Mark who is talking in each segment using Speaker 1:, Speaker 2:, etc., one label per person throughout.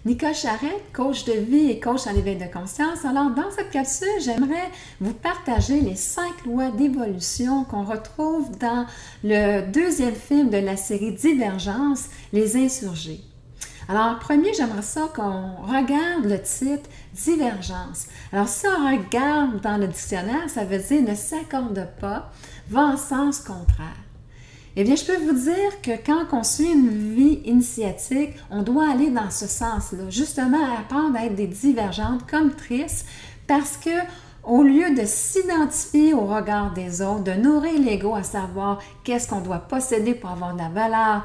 Speaker 1: Nicole Charette, coach de vie et coach en éveil de conscience. Alors, dans cette capsule, j'aimerais vous partager les 5 lois d'évolution qu'on retrouve dans le deuxième film de la série Divergence, Les Insurgés. Alors, en premier, j'aimerais ça qu'on regarde le titre Divergence. Alors, si on regarde dans le dictionnaire, ça veut dire ne s'accorde pas, va en sens contraire. Eh bien, je peux vous dire que quand on suit une vie initiatique, on doit aller dans ce sens-là, justement apprendre à être des divergentes comme tristes, parce que au lieu de s'identifier au regard des autres, de nourrir l'ego à savoir qu'est-ce qu'on doit posséder pour avoir de la valeur,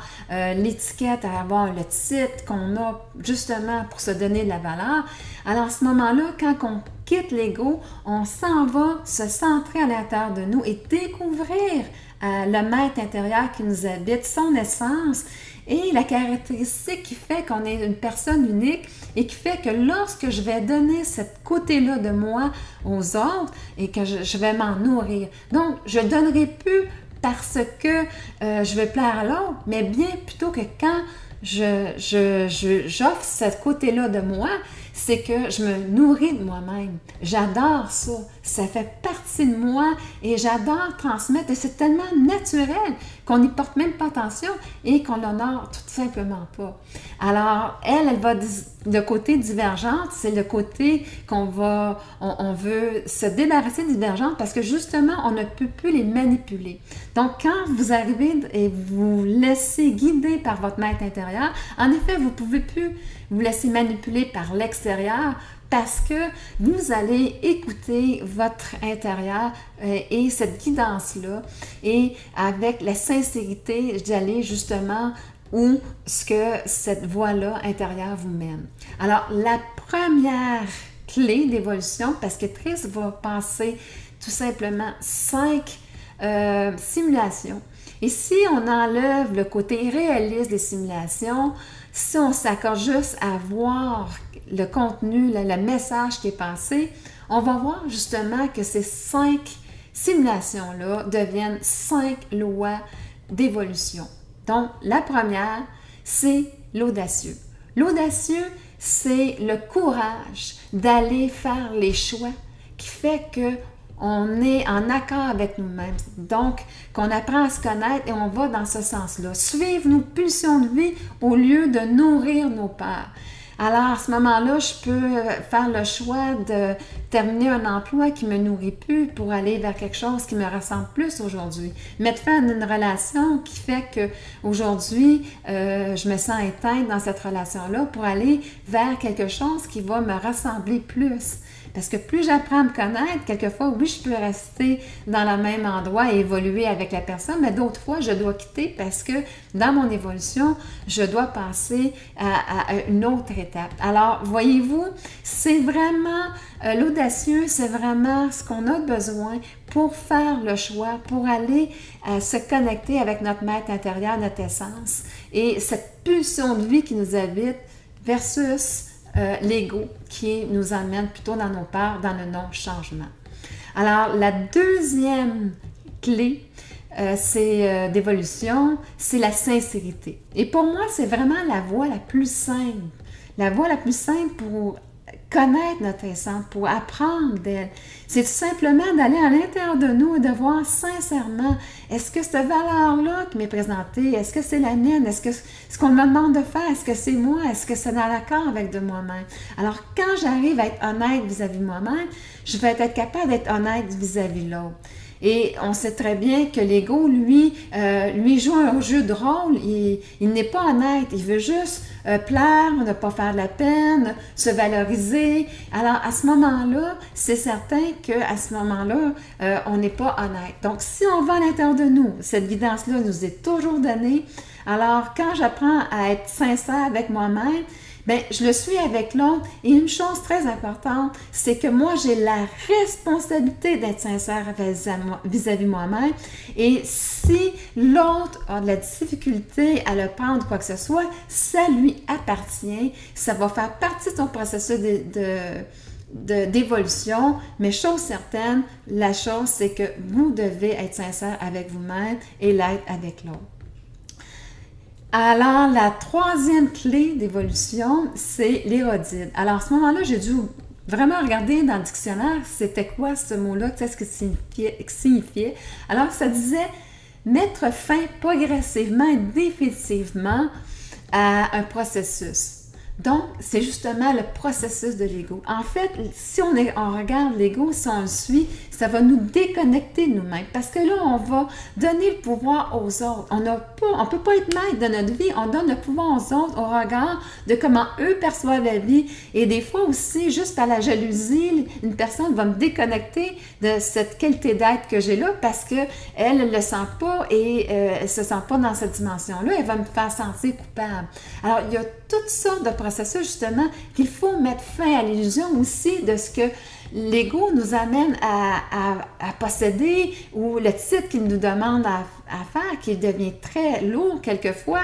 Speaker 1: l'étiquette à avoir le titre qu'on a justement pour se donner de la valeur, alors à ce moment-là, quand on quitte l'ego, on s'en va se centrer à l'intérieur de nous et découvrir le maître intérieur qui nous habite, son essence et la caractéristique qui fait qu'on est une personne unique et qui fait que lorsque je vais donner ce côté-là de moi aux autres et que je vais m'en nourrir. Donc, je ne donnerai plus parce que je veux plaire à l'autre, mais bien plutôt que quand j'offre ce côté-là de moi, c'est que je me nourris de moi-même. J'adore ça. Ça fait partie de moi et j'adore transmettre. Et c'est tellement naturel qu'on n'y porte même pas attention et qu'on l'honore tout simplement pas. Alors, elle va le côté divergente, c'est le côté qu'on va, on veut se débarrasser des divergentes parce que justement, on ne peut plus les manipuler. Donc, quand vous arrivez et vous laissez guider par votre maître intérieur, en effet, vous ne pouvez plus vous laisser manipuler par l'extérieur parce que vous allez écouter votre intérieur et cette guidance-là et avec la sincérité d'aller justement où ce que cette voie-là intérieure vous mène. Alors, la première clé d'évolution, parce que Triss va passer tout simplement 5 simulations. Et si on enlève le côté réaliste des simulations, si on s'accorde juste à voir le contenu, le message qui est passé, on va voir justement que ces 5 simulations-là deviennent 5 lois d'évolution. Donc, la première, c'est l'audacieux. L'audacieux, c'est le courage d'aller faire les choix qui fait que on est en accord avec nous-mêmes. Donc, qu'on apprend à se connaître et on va dans ce sens-là. Suivre nos pulsions de vie au lieu de nourrir nos peurs. Alors, à ce moment-là, je peux faire le choix de terminer un emploi qui ne me nourrit plus pour aller vers quelque chose qui me ressemble plus aujourd'hui. Mettre fin à une relation qui fait qu'aujourd'hui, je me sens éteinte dans cette relation-là pour aller vers quelque chose qui va me ressembler plus. Parce que plus j'apprends à me connaître, quelquefois, oui, je peux rester dans le même endroit et évoluer avec la personne, mais d'autres fois, je dois quitter parce que dans mon évolution, je dois passer à une autre étape. Alors, voyez-vous, c'est vraiment l'audacieux, c'est vraiment ce qu'on a besoin pour faire le choix, pour aller se connecter avec notre maître intérieur, notre essence et cette pulsion de vie qui nous habite versus l'ego qui nous amène plutôt dans nos peurs, dans le non-changement. Alors, la deuxième clé d'évolution, c'est la sincérité. Et pour moi, c'est vraiment la voie la plus simple. La voie la plus simple pour connaître notre essence, pour apprendre d'elle. C'est tout simplement d'aller à l'intérieur de nous et de voir sincèrement, est-ce que cette valeur-là qui m'est présentée, est-ce que c'est la mienne? Est-ce que ce qu'on me demande de faire, est-ce que c'est moi? Est-ce que c'est dans l'accord avec de moi-même? Alors, quand j'arrive à être honnête vis-à-vis de moi-même, je vais être capable d'être honnête vis-à-vis de l'autre. Et on sait très bien que l'ego, lui joue un jeu de rôle. Il n'est pas honnête. Il veut juste plaire, ne pas faire de la peine, se valoriser. Alors, à ce moment-là, c'est certain qu'à ce moment-là, on n'est pas honnête. Donc, si on va à l'intérieur de nous, cette guidance-là nous est toujours donnée. Alors, quand j'apprends à être sincère avec moi-même, bien, je le suis avec l'autre. Et une chose très importante, c'est que moi, j'ai la responsabilité d'être sincère vis-à-vis moi-même. Et si l'autre a de la difficulté à le prendre, quoi que ce soit, ça lui appartient. Ça va faire partie de son processus d'évolution. Mais chose certaine, la chose, c'est que vous devez être sincère avec vous-même et l'être avec l'autre. Alors, la troisième clé d'évolution, c'est l'érodite. Alors, à ce moment-là, j'ai dû vraiment regarder dans le dictionnaire c'était quoi ce mot-là, qu'est-ce que signifiait. Alors, ça disait mettre fin progressivement et définitivement à un processus. Donc, c'est justement le processus de l'ego. En fait, si on regarde l'ego, si on le suit, ça va nous déconnecter de nous-mêmes. Parce que là, on va donner le pouvoir aux autres. On ne peut pas être maître de notre vie. On donne le pouvoir aux autres au regard de comment eux perçoivent la vie. Et des fois aussi, juste par la jalousie, une personne va me déconnecter de cette qualité d'être que j'ai là parce qu'elle ne le sent pas et elle ne se sent pas dans cette dimension-là. Elle va me faire sentir coupable. Alors, il y a toutes sortes de processus, justement, qu'il faut mettre fin à l'illusion aussi de ce que l'ego nous amène à posséder ou le titre qu'il nous demande à faire, qui devient très lourd quelquefois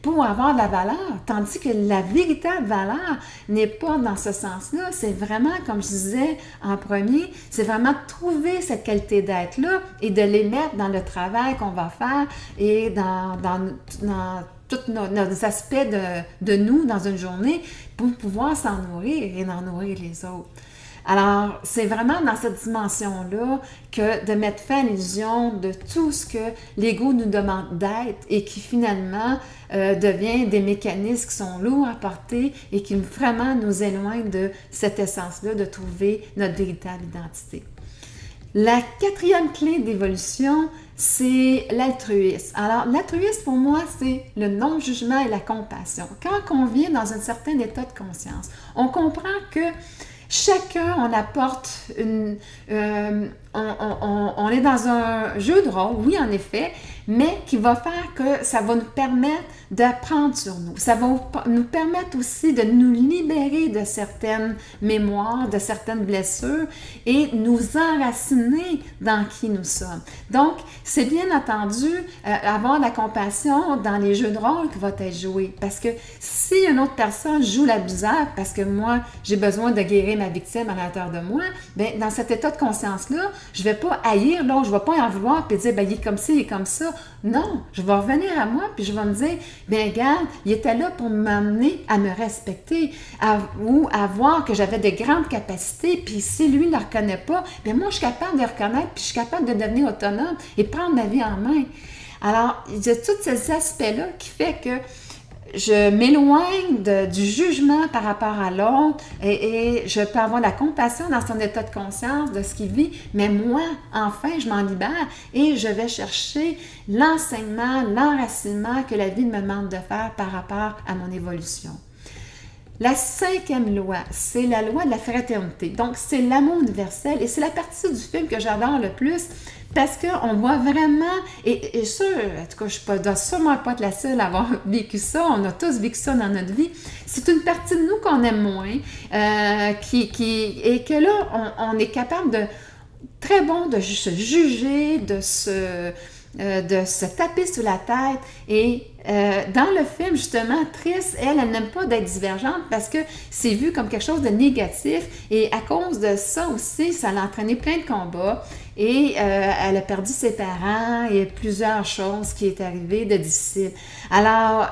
Speaker 1: pour avoir de la valeur, tandis que la véritable valeur n'est pas dans ce sens-là. C'est vraiment, comme je disais en premier, c'est vraiment trouver cette qualité d'être-là et de les mettre dans le travail qu'on va faire et dans tous nos aspects de nous dans une journée pour pouvoir s'en nourrir et d'en nourrir les autres. Alors, c'est vraiment dans cette dimension-là que de mettre fin à l'illusion de tout ce que l'ego nous demande d'être et qui finalement devient des mécanismes qui sont lourds à porter et qui vraiment nous éloignent de cette essence-là, de trouver notre véritable identité. La quatrième clé d'évolution, c'est l'altruisme. Alors, l'altruisme, pour moi, c'est le non-jugement et la compassion. Quand on vient dans un certain état de conscience, on comprend que chacun, on apporte on est dans un jeu de rôle, oui, en effet, mais qui va faire que ça va nous permettre d'apprendre sur nous. Ça va nous permettre aussi de nous libérer de certaines mémoires, de certaines blessures et nous enraciner dans qui nous sommes. Donc, c'est bien entendu avoir la compassion dans les jeux de rôle qui va être joué. Parce que si une autre personne joue l'abuseur parce que moi, j'ai besoin de guérir ma victime à l'intérieur de moi, bien, dans cet état de conscience-là, je ne vais pas haïr l'autre, je ne vais pas en vouloir et dire, bien, il est comme ci, il est comme ça. Non, je vais revenir à moi puis je vais me dire, bien, regarde, il était là pour m'amener à me respecter ou à voir que j'avais de grandes capacités, puis si lui ne le reconnaît pas, bien, moi, je suis capable de reconnaître puis je suis capable de devenir autonome et prendre ma vie en main. Alors, il y a tous ces aspects-là qui fait que je m'éloigne du jugement par rapport à l'autre et je peux avoir la compassion dans son état de conscience de ce qu'il vit, mais moi, enfin, je m'en libère et je vais chercher l'enseignement, l'enracinement que la vie me demande de faire par rapport à mon évolution. La cinquième loi, c'est la loi de la fraternité. Donc, c'est l'amour universel et c'est la partie du film que j'adore le plus parce qu'on voit vraiment, et ça, en tout cas, je ne dois sûrement pas être la seule à avoir vécu ça, on a tous vécu ça dans notre vie, c'est une partie de nous qu'on aime moins, et que là, on est capable de, très bon de se juger, de se taper sur la tête. Et dans le film, justement, Triss, elle n'aime pas d'être divergente parce que c'est vu comme quelque chose de négatif. Et à cause de ça aussi, ça l'a entraîné plein de combats. Et elle a perdu ses parents et plusieurs choses qui est arrivées de difficiles. Alors,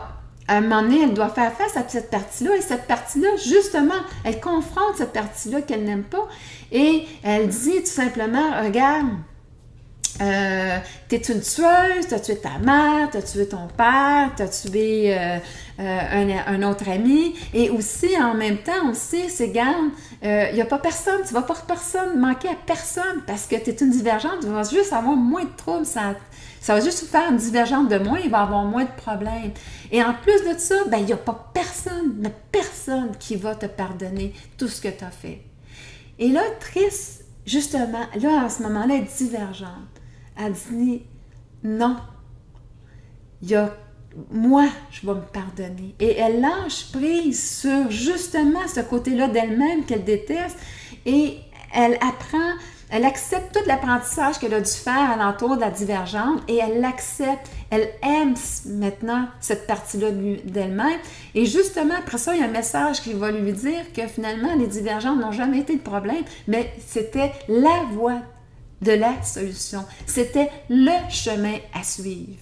Speaker 1: à un moment donné, elle doit faire face à cette partie-là. Et cette partie-là, justement, elle confronte cette partie-là qu'elle n'aime pas. Et elle dit tout simplement, regarde, t'es une tueuse, t'as tué ta mère, t'as tué ton père, t'as tué un autre ami, et aussi, en même temps, aussi, c'est garde, il n'y a pas personne, tu vas pas manquer à personne, parce que t'es une divergente, tu vas juste avoir moins de troubles, ça va juste faire une divergente de moins, il va avoir moins de problèmes. Et en plus de ça, ben, il n'y a pas personne qui va te pardonner tout ce que tu as fait. Et là, Triss, justement, là, à ce moment-là, elle est divergente. Elle dit, non, moi, je vais me pardonner. Et elle lâche prise sur justement ce côté-là d'elle-même qu'elle déteste et elle apprend, elle accepte tout l'apprentissage qu'elle a dû faire alentour de la divergente et elle l'accepte, elle aime maintenant cette partie-là d'elle-même. Et justement, après ça, il y a un message qui va lui dire que finalement, les divergentes n'ont jamais été le problème, mais c'était la voie de la solution. C'était le chemin à suivre.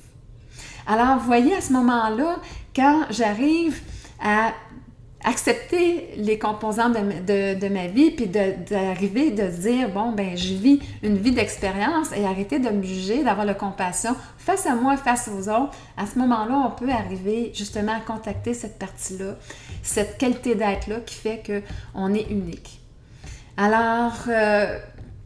Speaker 1: Alors, vous voyez, à ce moment-là, quand j'arrive à accepter les composantes de ma vie, puis d'arriver de dire, bon, ben je vis une vie d'expérience et arrêter de me juger, d'avoir la compassion face à moi, face aux autres. À ce moment-là, on peut arriver justement à contacter cette partie-là, cette qualité d'être-là qui fait qu'on est unique. Alors,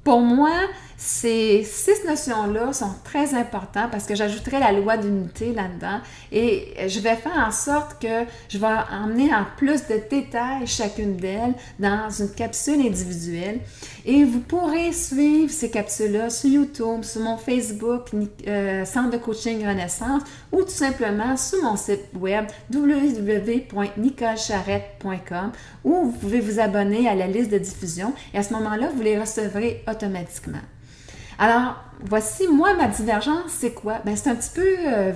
Speaker 1: pour moi, ces 6 notions-là sont très importantes parce que j'ajouterai la loi d'unité là-dedans et je vais faire en sorte que je vais emmener en plus de détails chacune d'elles dans une capsule individuelle et vous pourrez suivre ces capsules-là sur YouTube, sur mon Facebook, Centre de coaching Renaissance ou tout simplement sur mon site web www.nicolecharette.com où vous pouvez vous abonner à la liste de diffusion et à ce moment-là, vous les recevrez automatiquement. Alors, voici, moi, ma divergence, c'est quoi? Bien, c'est un petit peu,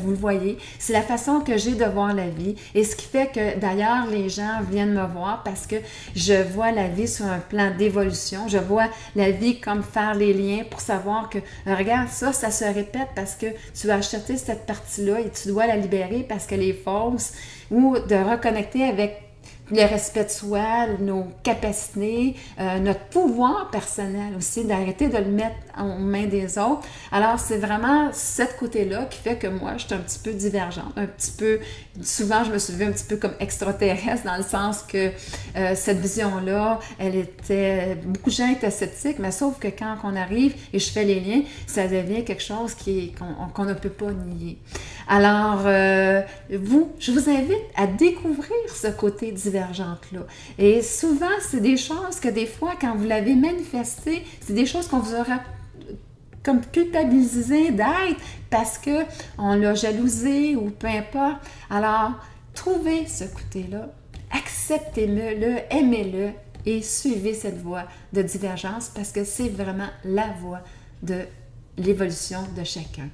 Speaker 1: vous le voyez, c'est la façon que j'ai de voir la vie et ce qui fait que, d'ailleurs, les gens viennent me voir parce que je vois la vie sur un plan d'évolution. Je vois la vie comme faire les liens pour savoir que, regarde, ça se répète parce que tu as acheté cette partie-là et tu dois la libérer parce qu'elle est fausse ou de reconnecter avec le respect de soi, nos capacités, notre pouvoir personnel aussi, d'arrêter de le mettre aux mains des autres. Alors, c'est vraiment ce côté-là qui fait que moi, je suis un petit peu divergente, un petit peu, souvent, je me suis vue un petit peu comme extraterrestre dans le sens que cette vision-là, elle était, beaucoup de gens étaient sceptiques, mais sauf que quand on arrive et je fais les liens, ça devient quelque chose qu'on ne peut pas nier. Alors, je vous invite à découvrir ce côté divergente-là. Et souvent, c'est des choses que des fois, quand vous l'avez manifesté, c'est des choses qu'on vous aura comme culpabilisé d'être parce qu'on l'a jalousé ou peu importe. Alors, trouvez ce côté-là, acceptez-le, aimez-le et suivez cette voie de divergence parce que c'est vraiment la voie de l'évolution de chacun.